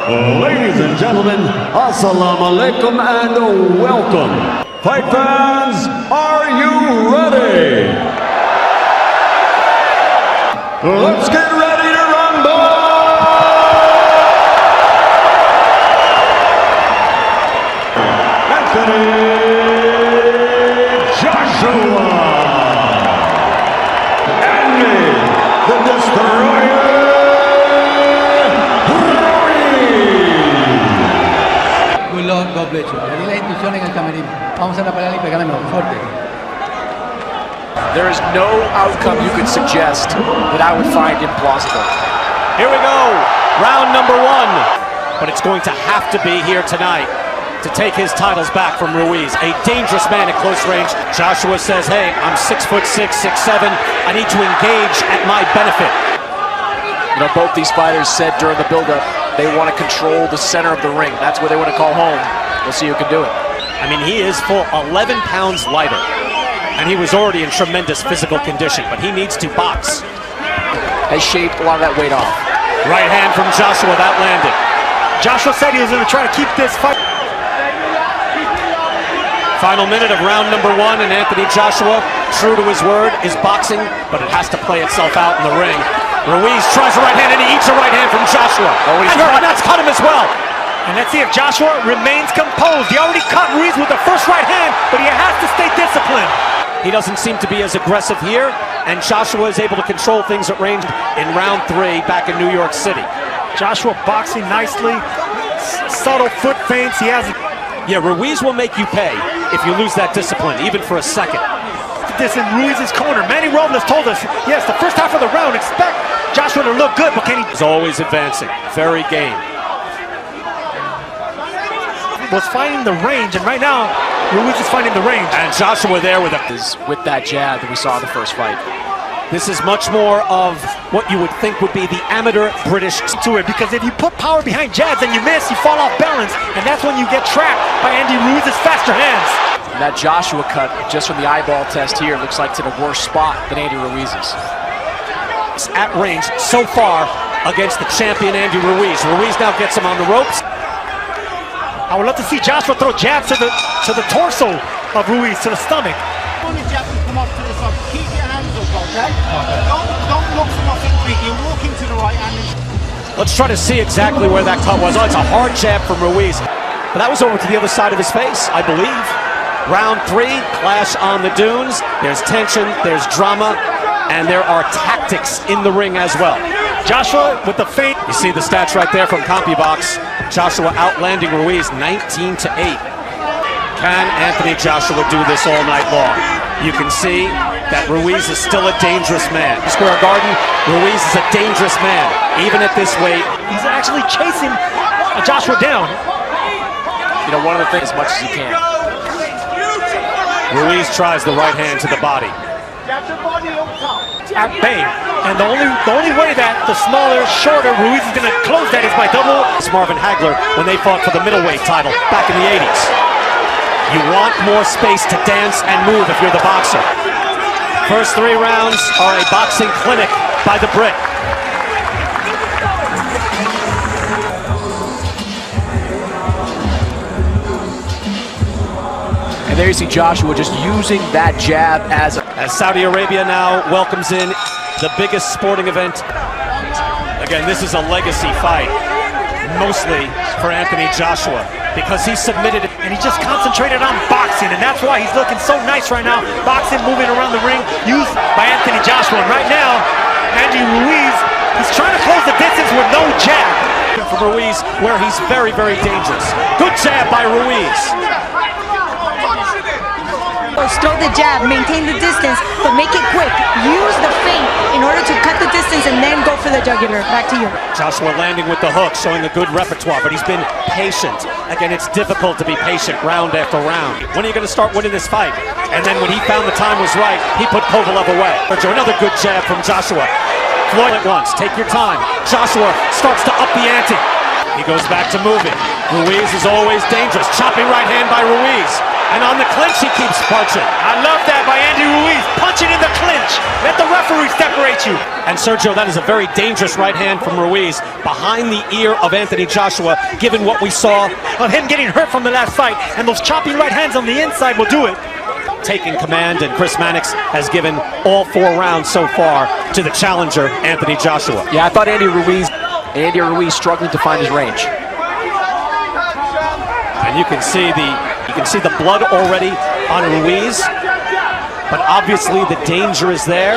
Ladies and gentlemen, assalamu alaikum and welcome. Fight fans, are you ready? Let's get ready to rumble! Anthony Joshua! Andy the Destroyer! Good Lord, God bless you. Le di la instrucción en el camerino. Vamos a la pelea y pegámelo fuerte. There is no outcome you could suggest that I would find implausible. Here we go, round number one. But it's going to have to be here tonight to take his titles back from Ruiz. A dangerous man at close range. Joshua says, hey, I'm 6'6", 6'7". I need to engage at my benefit. You know, both these fighters said during the build-up they want to control the center of the ring. That's where they want to call home. We'll see who can do it. I mean, he is full 11 pounds lighter. And he was already in tremendous physical condition, but he needs to box. Has shaved a lot of that weight off. Right hand from Joshua, that landed. Joshua said he was going to try to keep this fight. Final minute of round number one, and Anthony Joshua, true to his word, is boxing, but it has to play itself out in the ring. Ruiz tries a right hand, and he eats a right hand from Joshua. Oh, and that's cut him as well. And let's see if Joshua remains composed. He already cut Ruiz with the first right hand, but he has to stay disciplined. He doesn't seem to be as aggressive here, and Joshua is able to control things at range in round three back in New York City. Joshua boxing nicely, subtle foot feints. He has. Yeah, Ruiz will make you pay if you lose that discipline, even for a second. This in Ruiz's corner. Manny Robles told us, yes, the first half of the round, expect Joshua to look good, but can he? He's always advancing, very game. Was finding the range, and right now, Ruiz is finding the range. And Joshua there with with that jab that we saw in the first fight. This is much more of what you would think would be the amateur British to it, because if you put power behind jabs and you miss, you fall off balance, and that's when you get trapped by Andy Ruiz's faster hands. And that Joshua cut, just from the eyeball test here, looks like to the worst spot than Andy Ruiz's. At range so far against the champion Andy Ruiz. Ruiz now gets him on the ropes. I would love to see Joshua throw jabs to the torso of Ruiz, to the stomach. When the jab come off to the side, keep your hands up, okay? Don't look for nothing big. You're walking to the right hand. Let's try to see exactly where that cut was. Oh, it's a hard jab from Ruiz. But that was over to the other side of his face, I believe. Round three, clash on the dunes. There's tension, there's drama, and there are tactics in the ring as well. Joshua with the feint. You see the stats right there from CompuBox. Joshua outlanding Ruiz 19-8. Can Anthony Joshua do this all night long? You can see that Ruiz is still a dangerous man. Square Garden, Ruiz is a dangerous man, even at this weight. He's actually chasing Joshua down. You know, one of the things as much as he can. Ruiz tries the right hand to the body. At bay. And the only way that the smaller, shorter Ruiz is going to close that is by double. It's Marvin Hagler when they fought for the middleweight title back in the 80s. You want more space to dance and move if you're the boxer. First three rounds are a boxing clinic by the Brit. And there you see Joshua just using that jab as Saudi Arabia now welcomes in the biggest sporting event. Again, this is a legacy fight, mostly for Anthony Joshua, because he submitted it. And he just concentrated on boxing, and that's why he's looking so nice right now. Boxing, moving around the ring, used by Anthony Joshua. And right now, Andy Ruiz, he's trying to close the distance with no jab. For Ruiz, where he's very, very dangerous. Good jab by Ruiz. Throw the jab, maintain the distance, but make it quick. Use the feint in order to cut the distance and then go for the jugular. Back to you. Joshua landing with the hook, showing a good repertoire, but he's been patient. Again, it's difficult to be patient round after round. When are you going to start winning this fight? And then when he found the time was right, he put Kovalev away. Another good jab from Joshua. Floyd at once, take your time. Joshua starts to up the ante. He goes back to moving. Ruiz is always dangerous. Chopping right hand by Ruiz. And on the clinch, he keeps punching. I love that by Andy Ruiz, punching in the clinch. Let the referee separate you. And Sergio, that is a very dangerous right hand from Ruiz behind the ear of Anthony Joshua, given what we saw Of him getting hurt from the last fight, and those chopping right hands on the inside will do it. taking command, and Chris Mannix has given all 4 rounds so far to the challenger, Anthony Joshua. Yeah, I thought Andy Ruiz struggling to find his range. And you can see the blood already on Ruiz, but obviously the danger is there.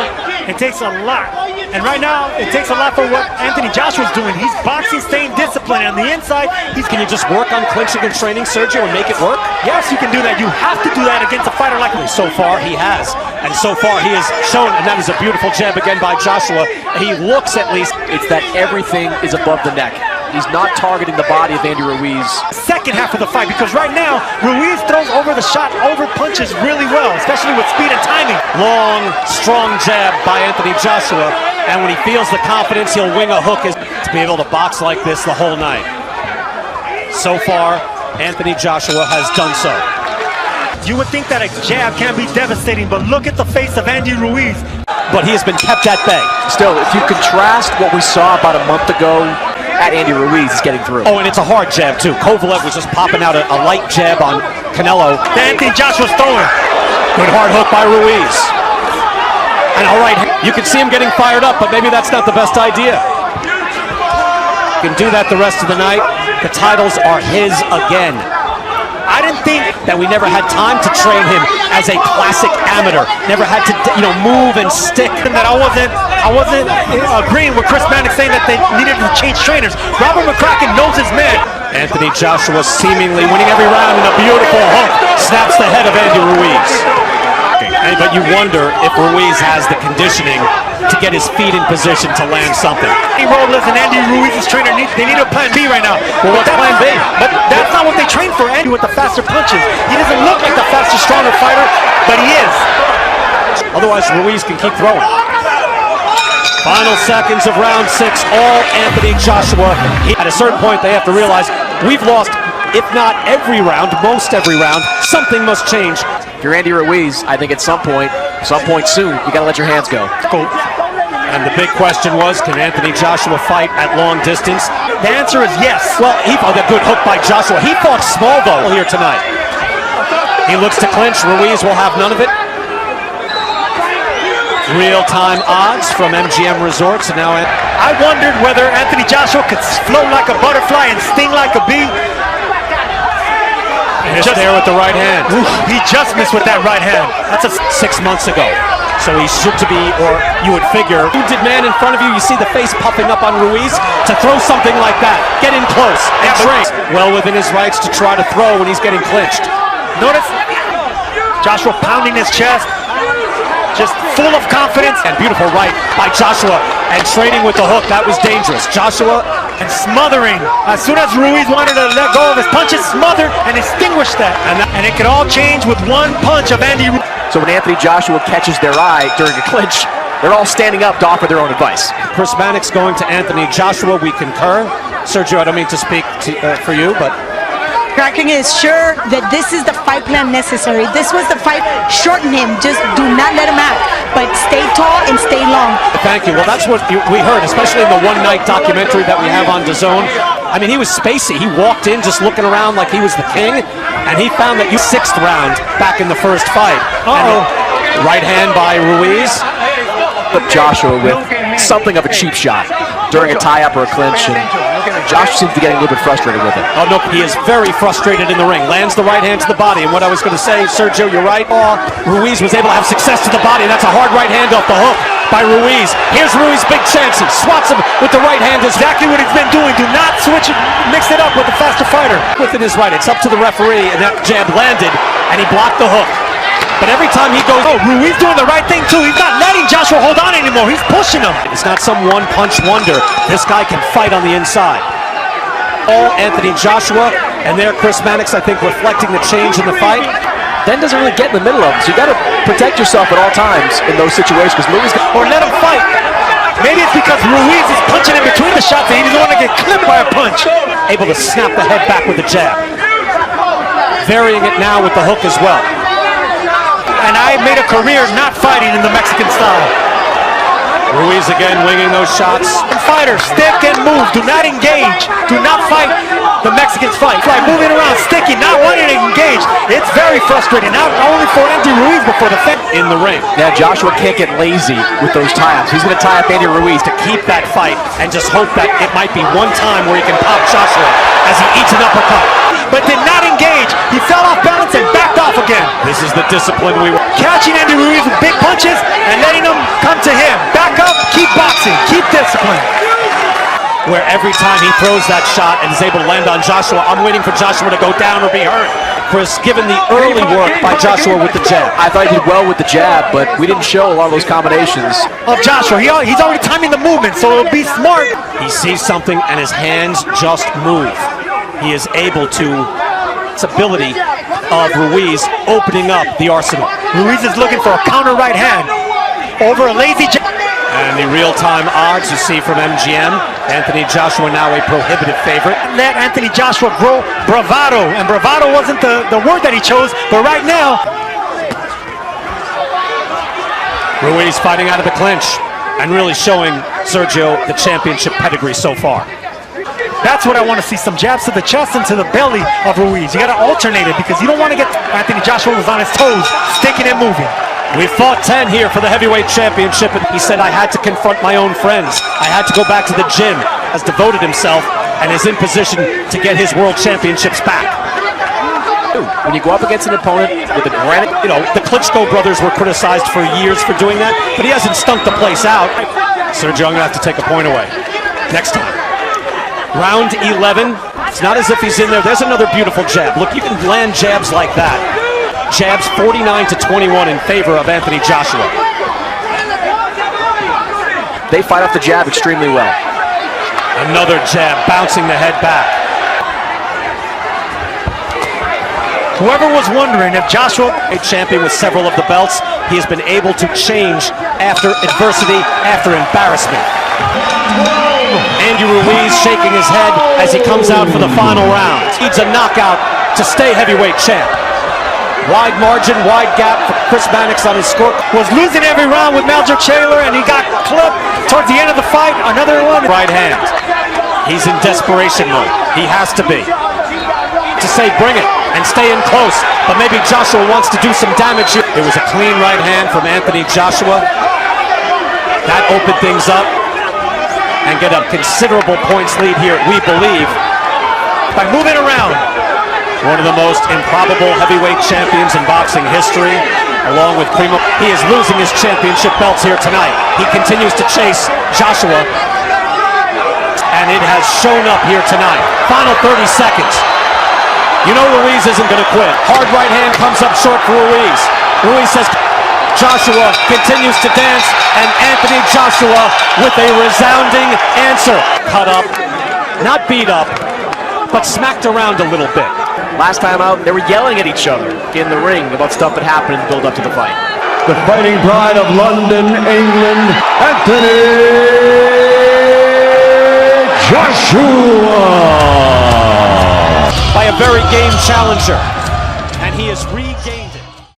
It takes a lot. And right now, it takes a lot for what Anthony Joshua's doing. He's boxing, staying disciplined. On the inside, Can you just work on clinching and training, Sergio, and make it work? yes, you can do that. You have to do that against a fighter like him. So far, he has. And so far, he has shown, and that is a beautiful jab again by Joshua. He looks at least. It's that everything is above the neck. He's not targeting the body of Andy Ruiz. Second half of the fight, because right now, Ruiz throws over the shot, over punches really well, especially with speed and timing. Long, strong jab by Anthony Joshua. And when he feels the confidence, he'll wing a hook to be able to box like this the whole night. So far, Anthony Joshua has done so. You would think that a jab can be devastating, but look at the face of Andy Ruiz. But he has been kept at bay. Still, if you contrast what we saw about a month ago at Andy Ruiz, is getting through. Oh, and it's a hard jab, too. Kovalev was just popping out a light jab on Canelo. Anthony Joshua's throwing. Good hard hook by Ruiz. And all right, you can see him getting fired up, but maybe that's not the best idea. Can do that the rest of the night. The titles are his again. I didn't think That we never had time to train him as a classic amateur. Never had to, move and stick. that I wasn't agreeing with Chris Mannix saying that they needed to change trainers. Robert McCracken knows his man. Anthony Joshua seemingly winning every round, and a beautiful hook snaps the head of Andy Ruiz. But you wonder if Ruiz has the conditioning to get his feet in position to land something. Andy Robles and Andy Ruiz's trainer need a plan B right now. Well, what's plan B? But that's not what they train for. Andy with the faster punches. He doesn't look like the faster, stronger fighter, but he is. Otherwise, Ruiz can keep throwing. Final seconds of round 6, all Anthony Joshua. At a certain point, they have to realize we've lost, if not every round, most every round. Something must change. If you're Andy Ruiz, I think at some point soon, you gotta let your hands go. And the big question was, can Anthony Joshua fight at long distance? The answer is yes. Well, that good hook by Joshua. He fought small, though, here tonight. He looks to clinch. Ruiz will have none of it. Real-time odds from MGM Resorts. And now I wondered whether Anthony Joshua could float like a butterfly and sting like a bee. just there with the right hand. Oof, he just missed with that right hand. That's 6 months ago. So he should be, or you would figure, wounded man in front of you, you see the face puffing up on Ruiz, to throw something like that, get in close, and train. Well within his rights to try to throw when he's getting clinched. Notice Joshua pounding his chest, just full of confidence. And beautiful right by Joshua, and training with the hook, that was dangerous. Joshua and smothering. As soon as Ruiz wanted to let go of his punches, smothered and extinguished that. And it could all change with one punch of Andy Ruiz. So when Anthony Joshua catches their eye during a clinch, they're all standing up to offer their own advice. Chris Mannix going to Anthony Joshua, we concur. Sergio, I don't mean to speak for you, but Kraken is sure that this is the fight plan necessary. This was the fight. Shorten him. Just do not let him out. But stay tall and stay long. Thank you. Well, that's what we heard, especially in the one-night documentary that we have on DAZN. I mean, he was spacey. He walked in just looking around like he was the king, and he found that 6th round back in the first fight. Right hand by Ruiz. But Joshua with something of a cheap shot during a tie-up or a clinch. And Josh seems to be getting a little bit frustrated with it. Oh, no, he is very frustrated in the ring. Lands the right hand to the body. And what I was going to say, Sergio, you're right. Ruiz was able to have success to the body, and that's a hard right hand off the hook by Ruiz. Here's Ruiz, big chance. He swats him with the right hand. Exactly what he's been doing. Do not switch it, mix it up with the faster fighter. Within his right. It's up to the referee, and that jab landed, and he blocked the hook. But every time he goes... Oh, Ruiz doing the right thing, too. He's not letting Joshua hold on anymore. He's pushing him. It's not some one-punch wonder. This guy can fight on the inside. All Anthony Joshua, and there Chris Mannix, I think, reflecting the change in the fight. Then doesn't really get in the middle of them, so you got to protect yourself at all times in those situations, because Ruiz... Or let him fight. Maybe it's because Ruiz is punching in between the shots and he doesn't want to get clipped by a punch. Able to snap the head back with the jab. varying it now with the hook as well. And I made a career not fighting in the Mexican style. Ruiz again winging those shots. Fighters, stick and move. Do not engage. Do not fight the Mexicans fight. Like moving around, sticking, not wanting to engage. It's very frustrating, not only for Andy Ruiz, but for the fans in the ring. Yeah, Joshua can't get lazy with those tie-ups. He's going to tie up Andy Ruiz to Keep that fight and just hope that it might be one time where he can pop Joshua as he eats an uppercut. but did not engage. He fell off balance and backed off again. This is the discipline we want. Catching Andy Ruiz with big punches and letting them come to him. Back up, keep boxing, keep discipline. Where every time he throws that shot and is able to land on Joshua, I'm waiting for Joshua to go down or be hurt. Chris, given the early work by Joshua with the jab. I thought he did well with the jab, but we didn't show a lot of those combinations. Of Joshua, he's already timing the movement, so it'll be smart. He sees something and his hands just move. He is able to, it's ability of Ruiz opening up the arsenal. Ruiz is looking for a counter right hand over a lazy jab. And the real-time odds you see from MGM, Anthony Joshua now a prohibitive favorite. Let Anthony Joshua grow bravado, and bravado wasn't the word that he chose, but right now, Ruiz fighting out of the clinch and really showing Sergio the championship pedigree so far. that's what I want to see, some jabs to the chest and to the belly of Ruiz. You got to alternate it because you don't want to get Anthony Joshua was on his toes, sticking and moving. We fought 10 here for the heavyweight championship, and he said, I had to confront my own friends. I had to go back to the gym, has devoted himself, and is in position to get his world championships back. When you go up against an opponent with a granite, The Klitschko brothers were criticized for years for doing that, but he hasn't stunk the place out. Sergio, I'm going to have to take a point away next time. Round 11. It's not as if he's in there. There's another beautiful jab. Look, you can land jabs like that. Jabs 49-21 in favor of Anthony Joshua. they fight off the jab extremely well. Another jab, bouncing the head back. Whoever was wondering if Joshua, A champion with several of the belts, he has been able to change after adversity, after embarrassment. Andy Ruiz shaking his head as he comes out for the final round. Needs a knockout to stay heavyweight champ. Wide margin, wide gap for Chris Mannix on his score. was losing every round with Major Taylor, and he got clipped towards the end of the fight. Another one. Right hand. He's in desperation mode. He has to be. To say bring it and stay in close, but maybe Joshua wants to do some damage here. It was a clean right hand from Anthony Joshua. That opened things up and get a considerable points lead here, we believe, By moving around. one of the most improbable heavyweight champions in boxing history, along with Primo. He is losing his championship belts here tonight. He continues to chase Joshua, and it has shown up here tonight. Final 30 seconds. You know Ruiz isn't going to quit. Hard right hand comes up short for Ruiz. Ruiz says Joshua continues to dance, and Anthony Joshua with a resounding answer. Cut up, not beat up, but smacked around a little bit. Last time out, they were yelling at each other in the ring about stuff that happened in the build-up to the fight. The fighting pride of London, England, Anthony Joshua. By a very game challenger, and he is